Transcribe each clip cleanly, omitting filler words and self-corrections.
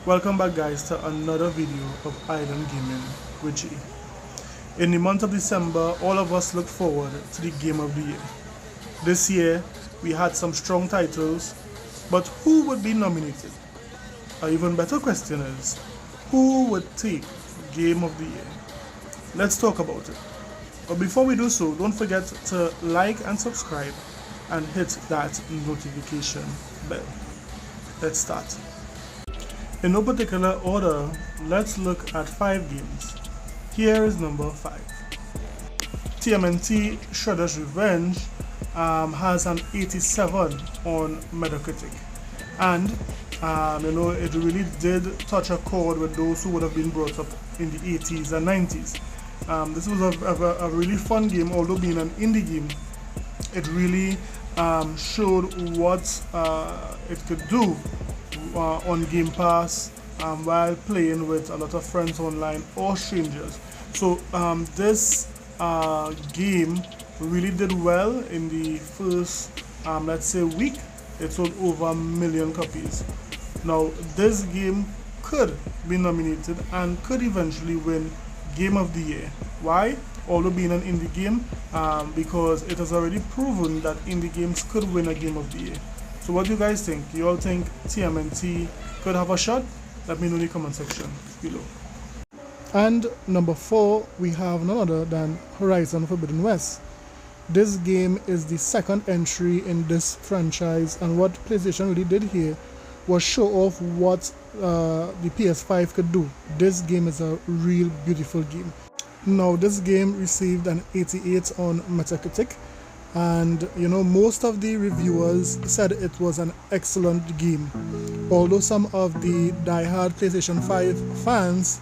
Welcome back guys to another video of Island Gaming with G. In the month of December, all of us look forward to the game of the year. This year, we had some strong titles, but who would be nominated? An even better question is, who would take game of the year? Let's talk about it. But before we do so, don't forget to like and subscribe and hit that notification bell. Let's start. In no particular order, let's look at 5 games. Here is number 5. Tmnt Shredder's Revenge has an 87 on Metacritic, and it really did touch a chord with those who would have been brought up in the 80s and 90s. This was a really fun game. Although being an indie game, it really showed what it could do on Game Pass while playing with a lot of friends online or strangers. So this game really did well in the first let's say week. It sold over 1 million copies. Now this game could be nominated and could eventually win Game of the Year. Why? Although being an indie game, because it has already proven that indie games could win a Game of the Year. So what do you guys think? You all think TMNT could have a shot? Let me know in the comment section below. And number 4, we have none other than Horizon Forbidden West. This game is the second entry in this franchise, and what PlayStation really did here was show off what the PS5 could do. This game is a real beautiful game. Now this game received an 88 on Metacritic, and most of the reviewers said it was an excellent game, although some of the die-hard PlayStation 5 fans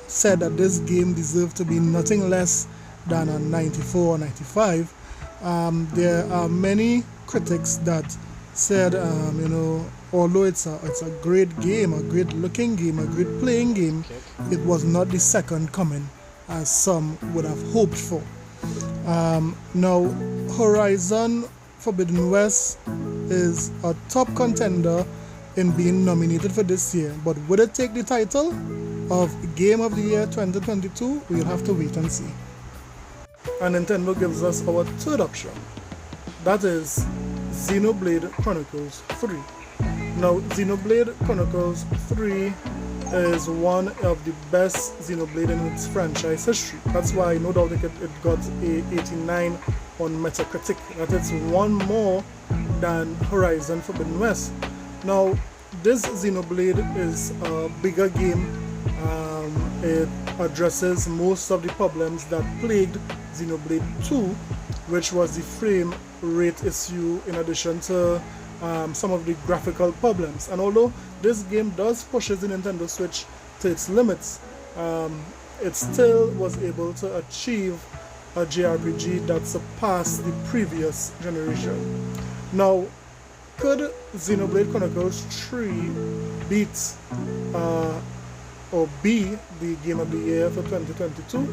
said that this game deserved to be nothing less than a 94 or 95. There are many critics that said although it's a great game, a great looking game, a great playing game, it was not the second coming as some would have hoped for. Now Horizon Forbidden West is a top contender in being nominated for this year, but would it take the title of Game of the Year 2022? We'll have to wait and see. And Nintendo gives us our third option, that is Xenoblade Chronicles 3. Now Xenoblade Chronicles 3 is one of the best Xenoblade in its franchise history. That's why no doubt it got a 89 on Metacritic. That is one more than Horizon Forbidden West. Now this Xenoblade is a bigger game. It addresses most of the problems that plagued Xenoblade 2, which was the frame rate issue in addition to some of the graphical problems. And although this game does pushes the Nintendo Switch to its limits, it still was able to achieve a JRPG that surpassed the previous generation. Now, could Xenoblade Chronicles 3 beat or be the Game of the Year for 2022?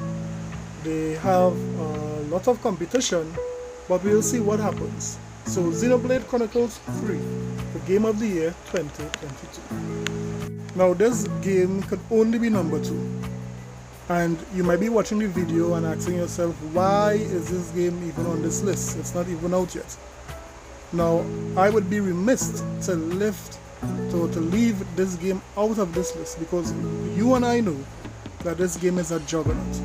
They have a lot of competition, but we'll see what happens. So Xenoblade Chronicles 3, the Game of the Year 2022. Now this game could only be number 2. And you might be watching the video and asking yourself, why is this game even on this list? It's not even out yet. Now I would be remiss to leave this game out of this list, because you and I know that this game is a juggernaut.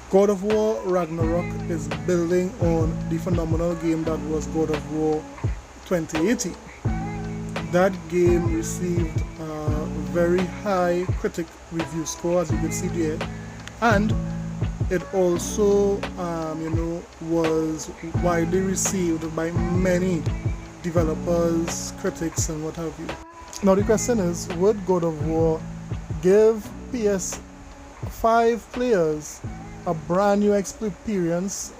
God of War Ragnarok is building on the phenomenal game that was God of War 2018. That game received a very high critic review score, as you can see there, and it also was widely received by many developers, critics, and what have you. Now the question is, would God of War give PS5 players a brand new experience,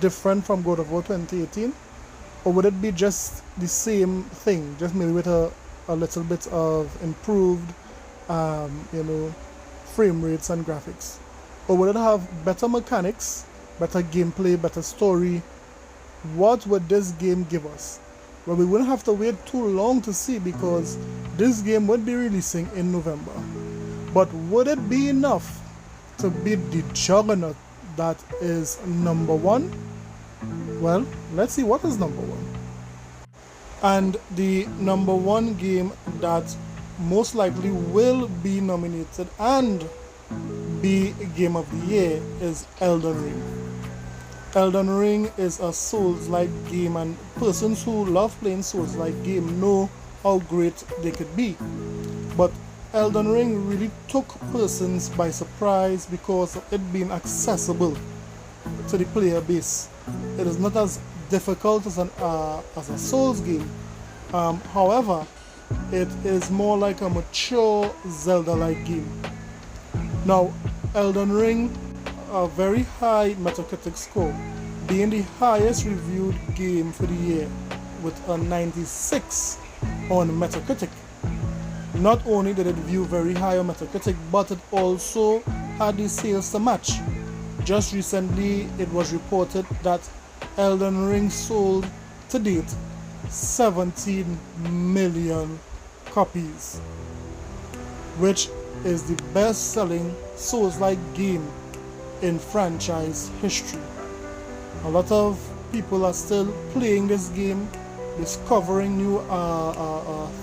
different from God of War 2018, or would it be just the same thing, just maybe with a little bit of improved frame rates and graphics? Or would it have better mechanics, better gameplay, better story? What would this game give us? Well, we wouldn't have to wait too long to see, because this game would be releasing in November. But would it be enough to beat the juggernaut that is number one? Well, let's see what is number one. And the number one game that most likely will be nominated and be Game of the Year is Elden Ring. Elden Ring is a Souls-like game, and persons who love playing Souls-like game know how great they could be. But Elden Ring really took persons by surprise because of it being accessible to the player base. It is not as difficult as a Souls game. However, it is more like a mature Zelda-like game. Now, Elden Ring, a very high Metacritic score, being the highest reviewed game for the year with a 96 on Metacritic. Not only did it view very high on Metacritic, but it also had the sales to match. Just recently, it was reported that Elden Ring sold to date 17 million copies, which is the best-selling Souls-like game in franchise history. A lot of people are still playing this game, discovering new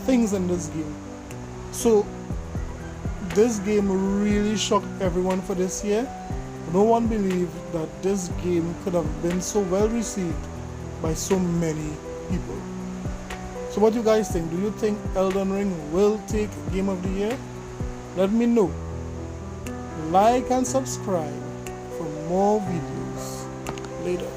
things in this game. So this game really shocked everyone for this year. No one believed that this game could have been so well received by so many people. So what do you guys think? Do you think Elden Ring will take Game of the Year? Let me know. Like and subscribe for more videos later.